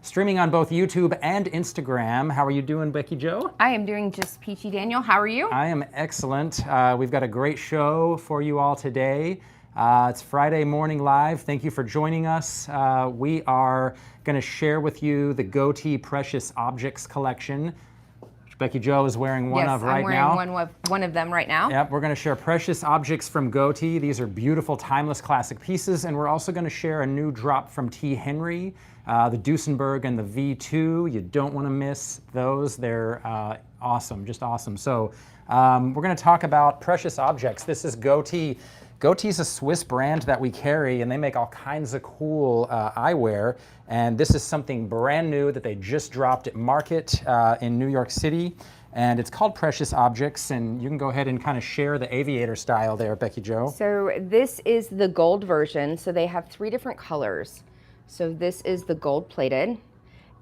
streaming on both YouTube and Instagram. How are you doing, Becky Jo? I am doing just peachy, Daniel. How are you? I am excellent. We've got a great show for you all today. It's Friday Morning Live. Thank you for joining us. We are going to share with you the Gotti Precious Objects collection, which Becky Jo is wearing one of right now. Yes, I'm wearing one of them right now. Yep, we're going to share precious objects from Gotti. These are beautiful, timeless, classic pieces, and we're also going to share a new drop from T Henri, the Dusenberg and the V2. You don't want to miss those. They're awesome, just awesome. So we're going to talk about precious objects. This is Gotti. Gotti's a Swiss brand that we carry, and they make all kinds of cool eyewear. And this is something brand new that they just dropped at Market in New York City. And it's called Precious Objects, and you can go ahead and kind of share the aviator style there, Becky Jo. So this is the gold version. So they have 3 different colors. So this is the gold plated.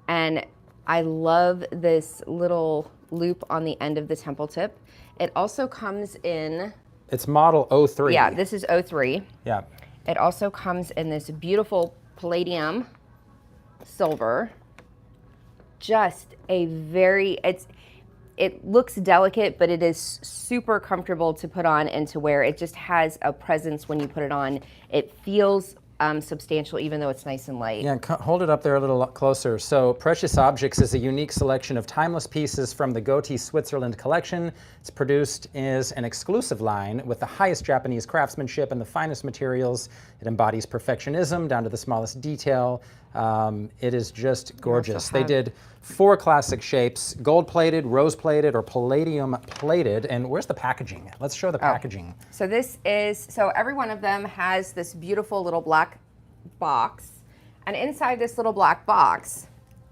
And I love this little loop on the end of the temple tip. It also comes in... It's model 03. Yeah, this is 03. Yeah. It also comes in this beautiful palladium silver. Just a very, it looks delicate, but it is super comfortable to put on and to wear. It just has a presence when you put it on. It feels substantial, even though it's nice and light. Yeah, hold it up there a little closer. So Precious Objects is a unique selection of timeless pieces from the Gotti Switzerland collection. It's produced as an exclusive line with the highest Japanese craftsmanship and the finest materials. It embodies perfectionism down to the smallest detail. It is just gorgeous. They did 4 classic shapes: gold-plated, rose-plated, or palladium-plated. And where's the packaging? Let's show the packaging. So this is, so every one of them has this beautiful little black box. And inside this little black box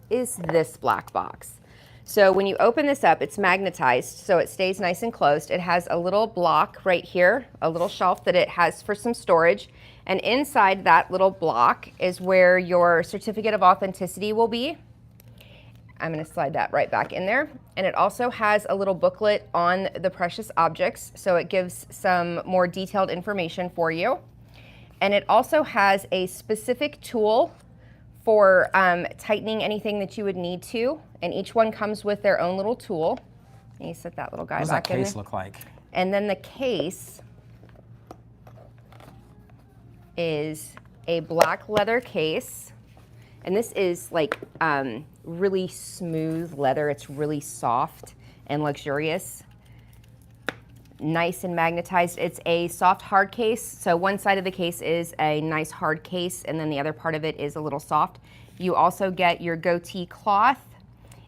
is this black box. So when you open this up, it's magnetized, so it stays nice and closed. It has a little block right here, a little shelf that it has for some storage. And inside that little block is where your certificate of authenticity will be. I'm going to slide that right back in there. And it also has a little booklet on the precious objects, so it gives some more detailed information for you. And it also has a specific tool for tightening anything that you would need to. And each one comes with their own little tool. And you set that little guy back in there. What does that case look like? And then the case is a black leather case. And this is like really smooth leather. It's really soft and luxurious. Nice and magnetized. It's a soft hard case. So one side of the case is a nice hard case, and then the other part of it is a little soft. You also get your Gotti cloth.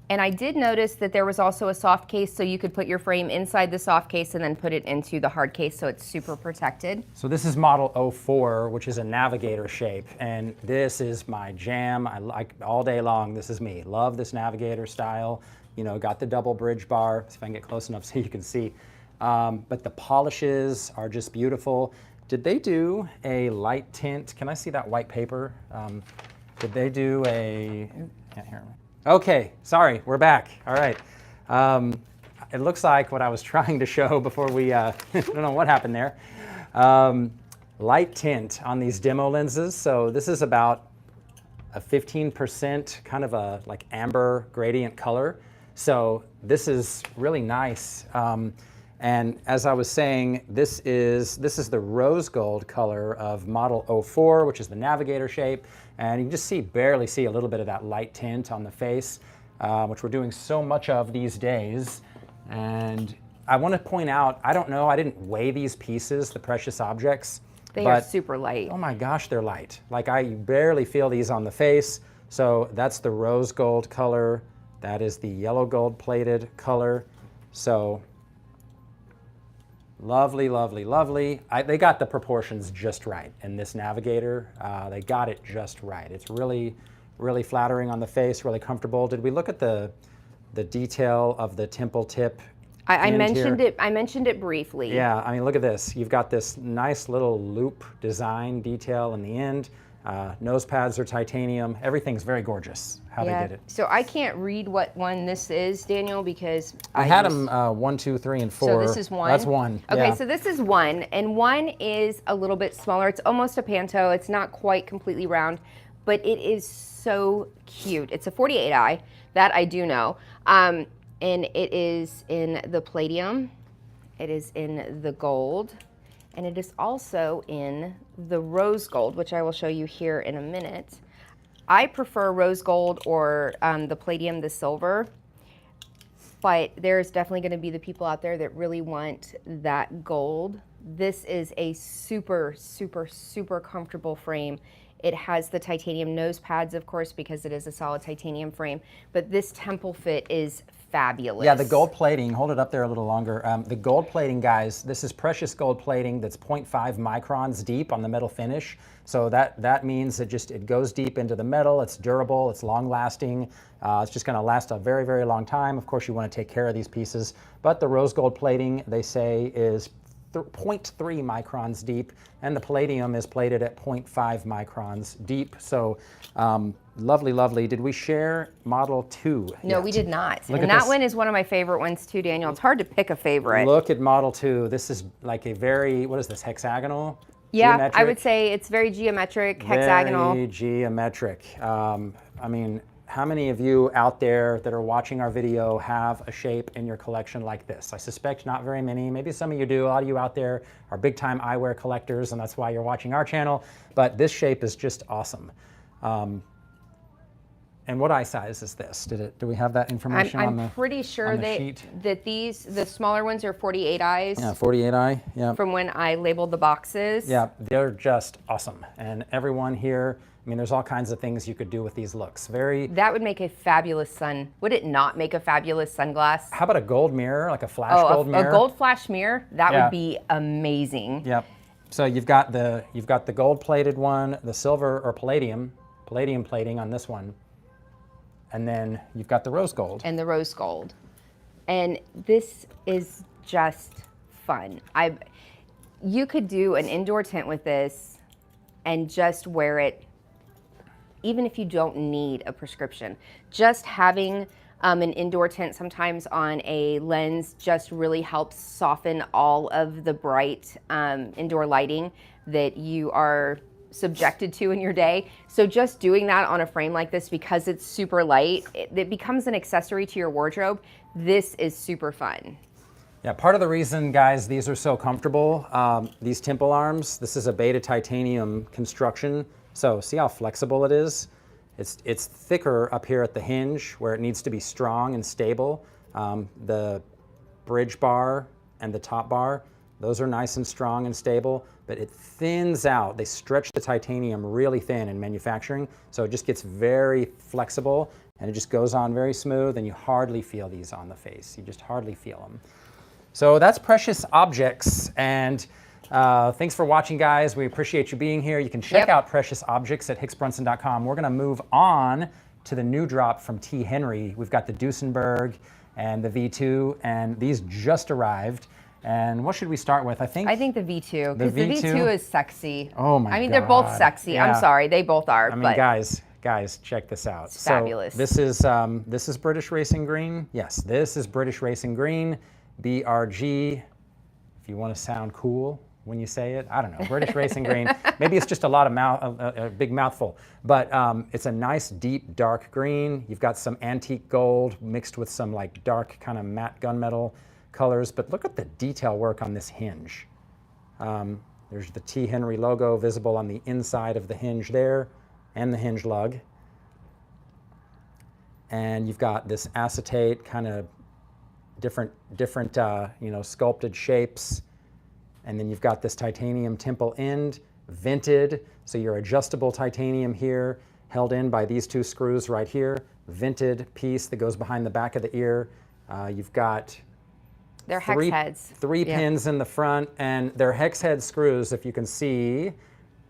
And I did notice that there was also a soft case, so you could put your frame inside the soft case and then put it into the hard case, so it's super protected. So this is model 04, which is a navigator shape, and this is my jam. I like all day long. This is me. Love this navigator style. You know, got the double bridge bar, if I can get close enough so you can see. But the polishes are just beautiful. Did they do a light tint? Can I see that white paper? Did they do a, can't hear me. Okay, sorry, we're back. All right. It looks like what I was trying to show before we, I don't know what happened there. Light tint on these demo lenses. So this is about a 15% kind of a like amber gradient color. So this is really nice. And as I was saying, this is the rose gold color of model 04, which is the navigator shape. And you can just barely see a little bit of that light tint on the face, which we're doing so much of these days. And I want to point out, I don't know, I didn't weigh these pieces, the precious objects. They are super light. Oh my gosh, they're light. Like I barely feel these on the face. So that's the rose gold color. That is the yellow gold plated color. So lovely, lovely, lovely. They got the proportions just right in this navigator. They got it just right. It's really, really flattering on the face, really comfortable. Did we look at the detail of the temple tip? I mentioned it. I mentioned it briefly. Yeah, I mean, look at this. You've got this nice little loop design detail in the end. Nose pads are titanium. Everything's very gorgeous how they did it. So I can't read what one this is, Daniel, because I had them 1, 2, 3, and 4. So this is 1? That's 1. Okay, yeah. So this is 1, and 1 is a little bit smaller. It's almost a panto. It's not quite completely round, but it is so cute. It's a 48i, that I do know. And it is in the palladium, it is in the gold, and it is also in the rose gold, which I will show you here in a minute. I prefer rose gold or the palladium, the silver, but there's definitely going to be the people out there that really want that gold. This is a super, super, super comfortable frame. It has the titanium nose pads, of course, because it is a solid titanium frame, but this temple fit is fabulous. Yeah, the gold plating, hold it up there a little longer. The gold plating, guys, this is precious gold plating that's 0.5 microns deep on the metal finish. So that means it goes deep into the metal, it's durable, it's long lasting, it's just gonna last a very, very long time. Of course, you wanna take care of these pieces, but the rose gold plating, they say, is 0.3 microns deep, and the palladium is plated at 0.5 microns deep. So lovely, lovely. Did we share Model 2 No, yet? we did not. Look And at that this. one is one of my favorite ones too, Daniel. It's hard to pick a favorite. Look at Model 2. This is like a very, what is this, hexagonal? Yeah, Geometric? I would say it's very geometric, hexagonal. Very geometric. I mean, how many of you out there that are watching our video have a shape in your collection like this? I suspect not very many. Maybe some of you do. A lot of you out there are big time eyewear collectors, and that's why you're watching our channel. But this shape is just awesome. And what eye size is this? Do we have that information on the I'm pretty sure sheet? that the smaller ones are 48 eyes. Yeah, 48 eye. Yeah. From when I labeled the boxes. Yeah, they're just awesome. And everyone here, I mean, there's all kinds of things you could do with these looks. That would make a fabulous sun. Would it not make a fabulous sunglass? How about a gold mirror, like a flash gold mirror? A gold flash mirror? That Yeah. would be amazing. Yep. So you've got the gold plated one, the silver or palladium plating on this one. And then you've got the rose gold. And the rose gold. And this is just fun. You could do an indoor tent with this and just wear it even if you don't need a prescription. Just having an indoor tent sometimes on a lens just really helps soften all of the bright indoor lighting that you are subjected to in your day. So just doing that on a frame like this, because it's super light, it becomes an accessory to your wardrobe. This is super fun. Yeah, part of the reason, guys, these are so comfortable, these temple arms, this is a beta titanium construction. So see how flexible it is? It's thicker up here at the hinge where it needs to be strong and stable. The bridge bar and the top bar, those are nice and strong and stable, but it thins out. They stretch the titanium really thin in manufacturing, so it just gets very flexible and it just goes on very smooth, and you hardly feel these on the face. You just hardly feel them. So that's Precious Objects, and thanks for watching, guys. We appreciate you being here. You can check out Precious Objects at hicksbrunson.com. We're gonna move on to the new drop from T Henri. We've got the Dusenberg and the V2, and these just arrived. And what should we start with? I think the V2, because the V2? V2 is sexy. Oh my God. I mean, they're both sexy. Yeah. I'm sorry, they both are. I mean, but guys, check this out. It's fabulous. This is British Racing Green. Yes, this is British Racing Green, BRG. If you want to sound cool when you say it, I don't know, British Racing Green. Maybe it's just a big mouthful, but it's a nice deep dark green. You've got some antique gold mixed with some like dark kind of matte gunmetal colors, but look at the detail work on this hinge. There's the T Henri logo visible on the inside of the hinge there, and the hinge lug. And you've got this acetate kind of different sculpted shapes. And then you've got this titanium temple end, vented. So your adjustable titanium here, held in by these two screws right here. Vented piece that goes behind the back of the ear. You've got they're hex heads. Three pins in the front, and they're hex head screws, if you can see,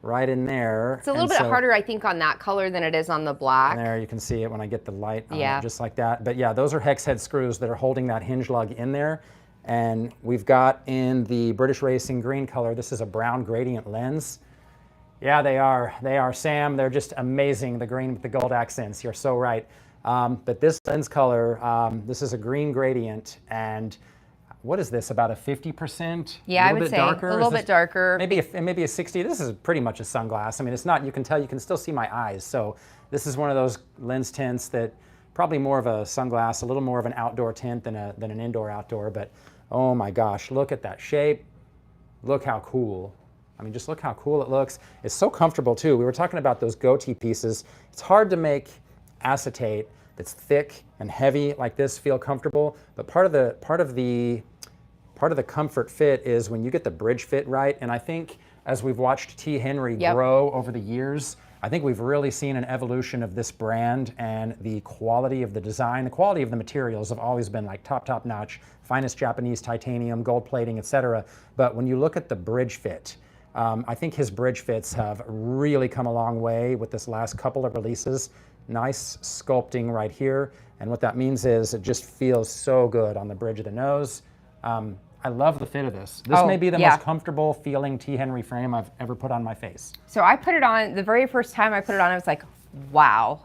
right in there. It's a little bit harder, I think, on that color than it is on the black. There, you can see it when I get the light on it, just like that. But yeah, those are hex head screws that are holding that hinge lug in there. And we've got in the British Racing Green color, this is a brown gradient lens. Yeah, they are, Sam. They're just amazing, the green with the gold accents. You're so right. But this lens color, this is a green gradient, and what is this, about a 50%? Yeah, I would bit say darker? a little bit darker. Maybe a 60. This is pretty much a sunglass. I mean, it's not, you can tell, you can still see my eyes. So this is one of those lens tints that probably more of a sunglass, a little more of an outdoor tint than an indoor outdoor. But oh my gosh, look at that shape. Look how cool. I mean, just look how cool it looks. It's so comfortable too. We were talking about those Gotti pieces. It's hard to make acetate that's thick and heavy like this feel comfortable, but part of the comfort fit is when you get the bridge fit right. And I think as we've watched T Henri grow over the years, I think we've really seen an evolution of this brand, and the quality of the design, the quality of the materials have always been like top notch, finest Japanese titanium, gold plating, etc. But when you look at the bridge fit, I think his bridge fits have really come a long way with this last couple of releases. Nice sculpting right here, and what that means is it just feels so good on the bridge of the nose. I love the fit of this. This may be the most comfortable feeling T Henri frame I've ever put on my face. So I put it on, the very first time I put it on, I was like, wow.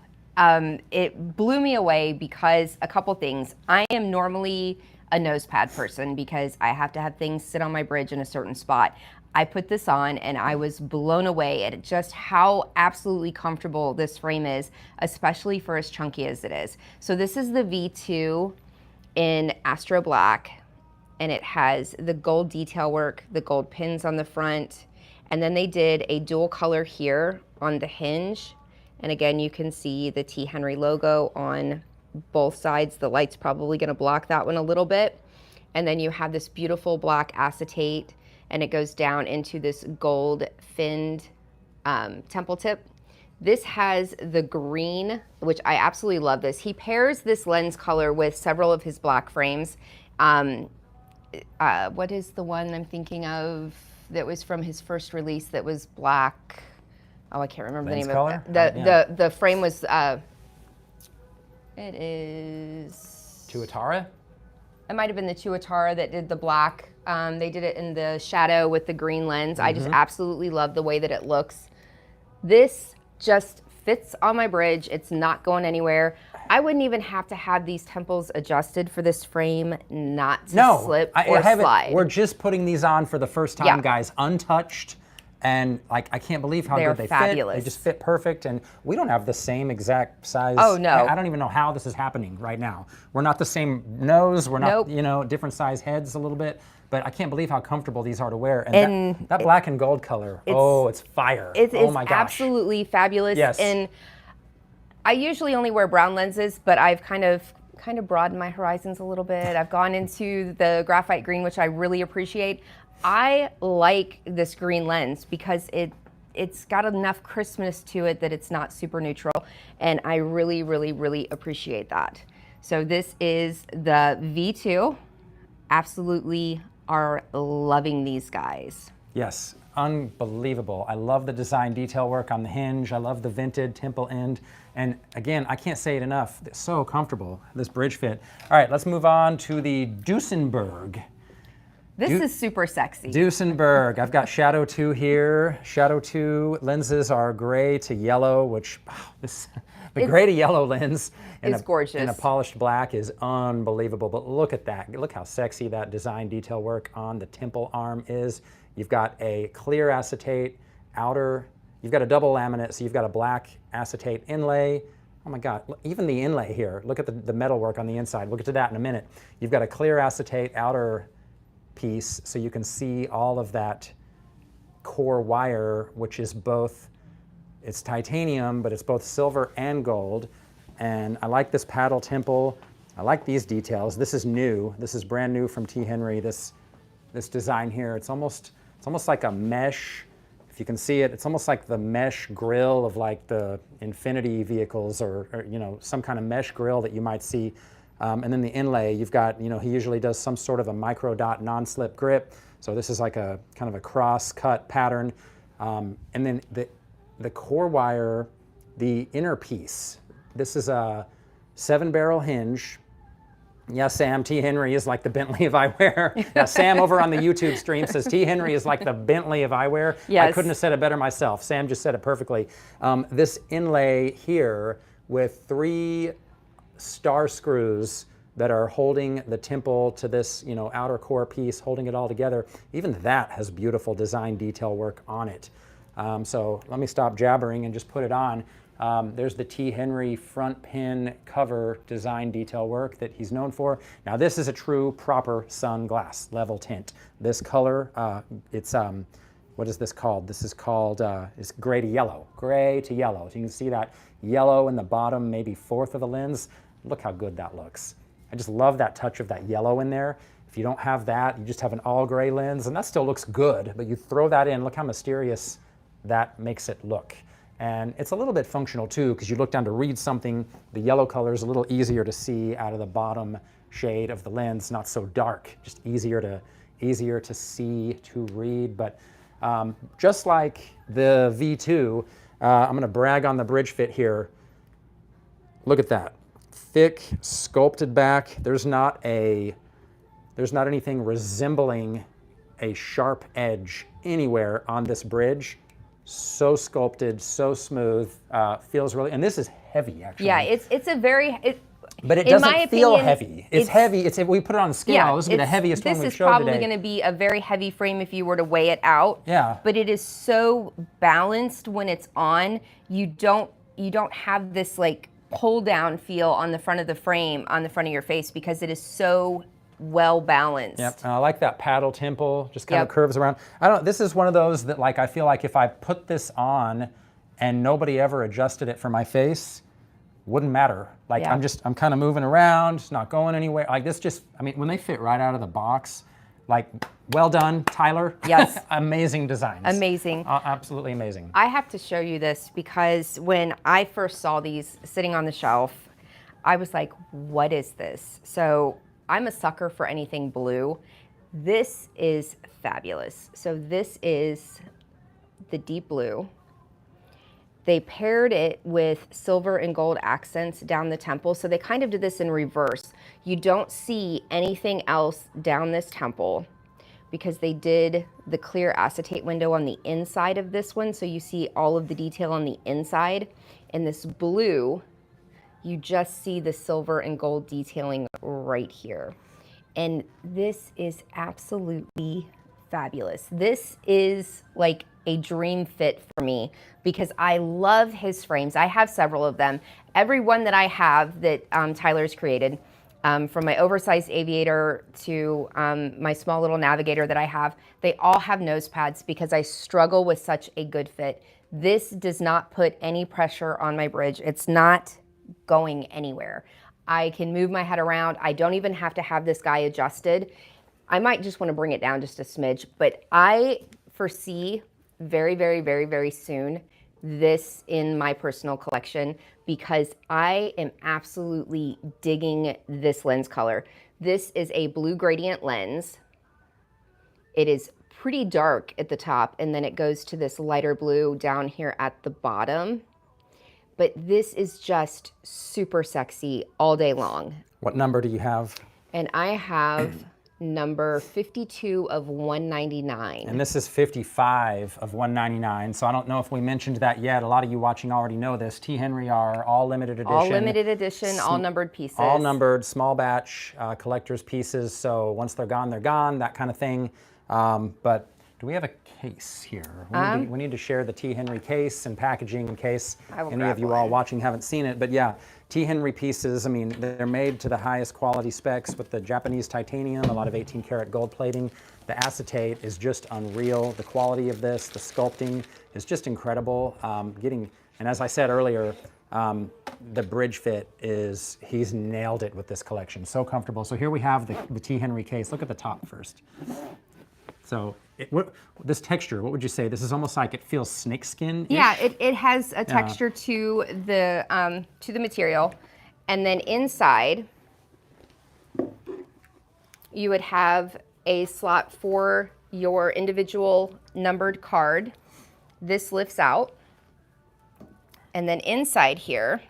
It blew me away because a couple things. I am normally a nose pad person because I have to have things sit on my bridge in a certain spot. I put this on and I was blown away at just how absolutely comfortable this frame is, especially for as chunky as it is. So this is the V2 in Astro Black, and it has the gold detail work, the gold pins on the front, and then they did a dual color here on the hinge. And again, you can see the T Henri logo on both sides. The light's probably gonna block that one a little bit. And then you have this beautiful black acetate, and it goes down into this gold finned temple tip. This has the green, which I absolutely love this. He pairs this lens color with several of his black frames. What is the one I'm thinking of that was from his first release that was black? Oh, I can't remember Lens the name color? of it. The frame was, it is... Tuatara? It might have been the Tuatara that did the black. They did it in the shadow with the green lens. I just absolutely love the way that it looks. This just fits on my bridge. It's not going anywhere. I wouldn't even have to have these temples adjusted for this frame not to slip or slide. We're just putting these on for the first time, guys, untouched. And like, I can't believe how good they fabulous. fit. They just fit perfect, and we don't have the same exact size. Oh no! I don't even know how this is happening right now. We're not the same nose. We're not, you know, different size heads a little bit. But I can't believe how comfortable these are to wear. And that black and gold color, it's fire. Oh my gosh! Absolutely fabulous. Yes. And I usually only wear brown lenses, but I've kind of broadened my horizons a little bit. I've gone into the graphite green, which I really appreciate. I like this green lens because it's got enough crispness to it that it's not super neutral, and I really, really, really appreciate that. So this is the V2. Absolutely are loving these guys. Yes, unbelievable. I love the design detail work on the hinge. I love the vented temple end. And again, I can't say it enough. It's so comfortable, this bridge fit. All right, let's move on to the Dusenberg. This is super sexy. Dusenberg. I've got Shadow 2 here. Shadow 2 lenses are gray to yellow, which the gray to yellow lens is gorgeous. In a polished black is unbelievable. But look at that. Look how sexy that design detail work on the temple arm is. You've got a clear acetate outer. You've got a double laminate, so you've got a black acetate inlay. Oh my God, even the inlay here. Look at the metal work on the inside. We'll get to that in a minute. You've got a clear acetate outer piece, so you can see all of that core wire, which is both, it's titanium, but it's both silver and gold. And I like this paddle temple. I like these details. This is new. This is brand new from T Henri. This design here. It's almost like a mesh. If you can see it, it's almost like the mesh grill of like the Infinity vehicles, or you know, some kind of mesh grill that you might see. And then the inlay, you've got, you know, he usually does some sort of a micro dot non-slip grip. So this is like a kind of a cross-cut pattern. And then the core wire, the inner piece, this is a 7-barrel hinge. Yeah, Sam, T Henri is like the Bentley of eyewear. Now, Sam over on the YouTube stream says T Henri is like the Bentley of eyewear. Yes. I couldn't have said it better myself. Sam just said it perfectly. This inlay here with 3 star screws that are holding the temple to this, you know, outer core piece, holding it all together. Even that has beautiful design detail work on it. So let me stop jabbering and just put it on. There's the T Henri front pin cover design detail work that he's known for. Now this is a true proper sunglass level tint. This color, it's what is this called? This is called, it's gray to yellow. Gray to yellow. So you can see that yellow in the bottom, maybe fourth of the lens. Look how good that looks. I just love that touch of that yellow in there. If you don't have that, you just have an all gray lens, and that still looks good, but you throw that in, look how mysterious that makes it look. And it's a little bit functional too, because you look down to read something, the yellow color is a little easier to see out of the bottom shade of the lens, not so dark, just easier to see, to read. But just like the V2, I'm gonna brag on the bridge fit here. Look at that, thick, sculpted back. There's not anything resembling a sharp edge anywhere on this bridge. So sculpted, so smooth, feels really, and this is heavy actually. Yeah, it's a very, but it doesn't feel heavy. It's heavy. If we put it on a scale, yeah, this would be the heaviest one we showed today. This is probably going to be a very heavy frame if you were to weigh it out. Yeah. But it is so balanced when it's on. You don't have this like pull down feel on the front of the frame, on the front of your face, because it is so well balanced. Yep, and I like that paddle temple, just kind of curves around. This is one of those that like I feel like if I put this on and nobody ever adjusted it for my face, wouldn't matter. Like I'm kind of moving around, it's not going anywhere. Like this just, I mean, when they fit right out of the box, like well done, Tyler. Yes. Amazing designs. Amazing. Absolutely amazing. I have to show you this because when I first saw these sitting on the shelf, I was like, what is this? So I'm a sucker for anything blue. This is fabulous. So this is the deep blue. They paired it with silver and gold accents down the temple. So they kind of did this in reverse. You don't see anything else down this temple because they did the clear acetate window on the inside of this one. So you see all of the detail on the inside. In this blue, you just see the silver and gold detailing right here. And this is absolutely fabulous. This is like a dream fit for me because I love his frames. I have several of them. Every one that I have that Tyler's created, from my oversized aviator to my small little navigator that I have, they all have nose pads because I struggle with such a good fit. This does not put any pressure on my bridge. It's not going anywhere. I can move my head around. I don't even have to have this guy adjusted. I might just want to bring it down just a smidge, but I foresee very, very, very, very soon this in my personal collection because I am absolutely digging this lens color. This is a blue gradient lens. It is pretty dark at the top and then it goes to this lighter blue down here at the bottom. But this is just super sexy all day long. What number do you have? And I have number 52 of 199. And this is 55 of 199. So I don't know if we mentioned that yet. A lot of you watching already know this. T Henri are all limited edition. All limited edition, all numbered pieces. All numbered, small batch, collector's pieces. So once they're gone, that kind of thing. But do we have a case here? We need to share the T Henri case and packaging in case any of you all watching haven't seen it. But yeah, T Henri pieces, I mean, they're made to the highest quality specs with the Japanese titanium, a lot of 18 karat gold plating. The acetate is just unreal. The quality of this, the sculpting is just incredible. And as I said earlier, the bridge fit he's nailed it with this collection. So comfortable. So here we have the T Henri case. Look at the top first. So this texture, what would you say? This is almost like it feels snakeskin. Yeah, it has a texture to the material, and then inside you would have a slot for your individual numbered card. This lifts out, and then inside here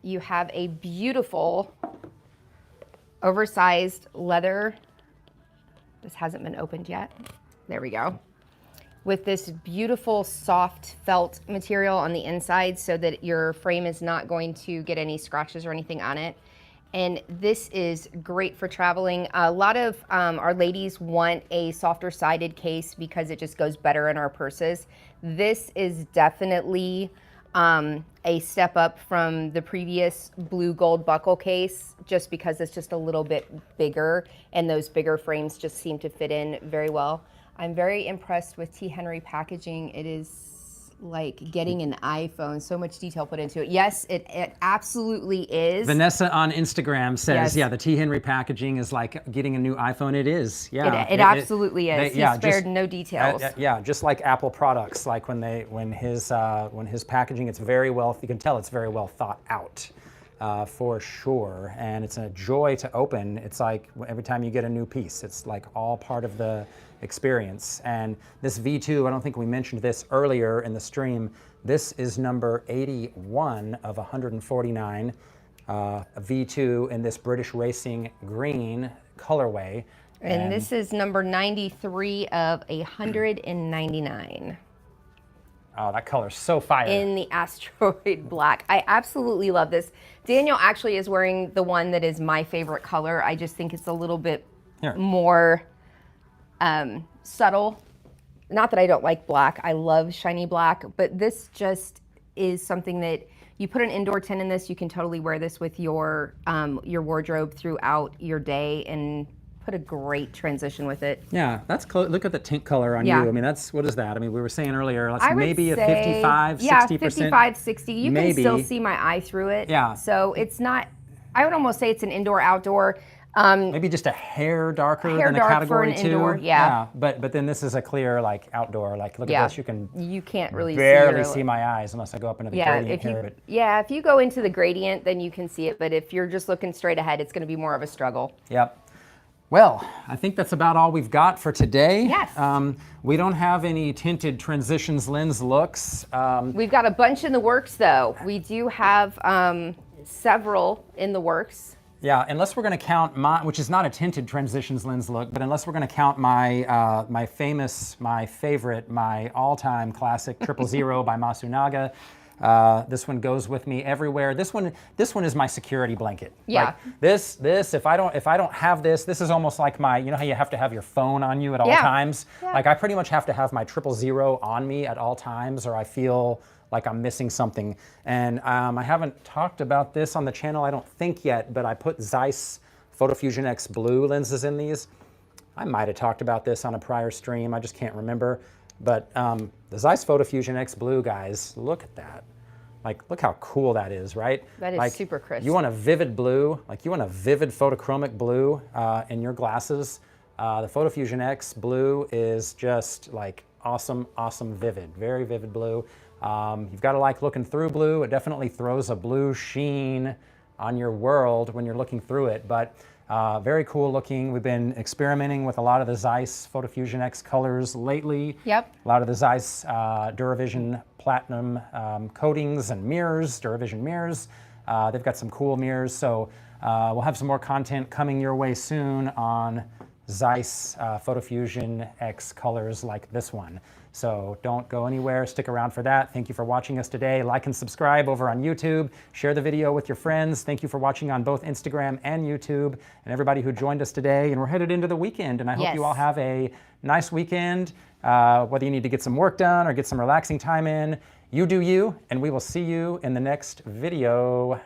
you have a beautiful oversized leather. This hasn't been opened yet. There we go. With this beautiful soft felt material on the inside so that your frame is not going to get any scratches or anything on it. And this is great for traveling. A lot of our ladies want a softer sided case because it just goes better in our purses. This is definitely a step up from the previous blue gold buckle case, just because it's just a little bit bigger, and those bigger frames just seem to fit in very well. I'm very impressed with T Henri packaging. It is like getting an iPhone, so much detail put into it. Yes, it absolutely is. Vanessa on Instagram says, Yes. yeah, the T Henri packaging is like getting a new iPhone. It is, yeah. It absolutely is. Yeah, He spared no details. Yeah, just like Apple products, like when his packaging, it's very well, you can tell it's very well thought out. For sure, and it's a joy to open. It's like every time you get a new piece, it's like all part of the experience. And this V2, I don't think we mentioned this earlier in the stream, this is number 81 of 149, a V2 in this British Racing green colorway. And this is number 93 of 199. Oh, that color's so fire. In the asteroid black. I absolutely love this. Daniel actually is wearing the one that is my favorite color. I just think it's a little bit more subtle. Not that I don't like black. I love shiny black, but this just is something that you put an indoor tint in this. You can totally wear this with your wardrobe throughout your day and put a great transition with it. Yeah, that's close. Look at the tint color on you. I mean, what is that? I mean, we were saying earlier, maybe a 55, 60%. Yeah, 55, 60. You maybe. can still see my eye through it. Yeah. So it's not, I would almost say it's an indoor-outdoor. Maybe just a hair darker than a category 2. Indoor, yeah. But then this is a clear like outdoor. Like look at this, you can't really barely see my eyes unless I go up into the gradient here. If you go into the gradient, then you can see it. But if you're just looking straight ahead, it's going to be more of a struggle. Yep. Well, I think that's about all we've got for today. Yes. We don't have any tinted transitions lens looks. We've got a bunch in the works, though. We do have several in the works. Yeah, unless we're going to count which is not a tinted transitions lens look, but unless we're going to count my favorite, my all-time classic 000 by Masunaga. This one goes with me everywhere. This one is my security blanket. Yeah. Like this if I don't have this is almost like my, you know how you have to have your phone on you at all times? Yeah. Like I pretty much have to have my 000 on me at all times, or I feel like I'm missing something. And I haven't talked about this on the channel, I don't think yet, but I put Zeiss PhotoFusion X Blue lenses in these. I might have talked about this on a prior stream, I just can't remember. But the Zeiss PhotoFusion X Blue, guys, look at that. Like, look how cool that is, right? That is like, super crisp. You want a vivid blue, like you want a vivid photochromic blue in your glasses. The PhotoFusion X Blue is just like awesome, awesome vivid, very vivid blue. You've got to like looking through blue. It definitely throws a blue sheen on your world when you're looking through it, but very cool looking. We've been experimenting with a lot of the Zeiss PhotoFusion X colors lately. Yep. A lot of the Zeiss Duravision Platinum coatings and mirrors, Duravision mirrors. They've got some cool mirrors, so we'll have some more content coming your way soon on Zeiss PhotoFusion X colors like this one. So don't go anywhere, stick around for that. Thank you for watching us today. Like and subscribe over on YouTube. Share the video with your friends. Thank you for watching on both Instagram and YouTube, and everybody who joined us today. And we're headed into the weekend, and I hope you all have a nice weekend. Whether you need to get some work done or get some relaxing time in, you do you, and we will see you in the next video.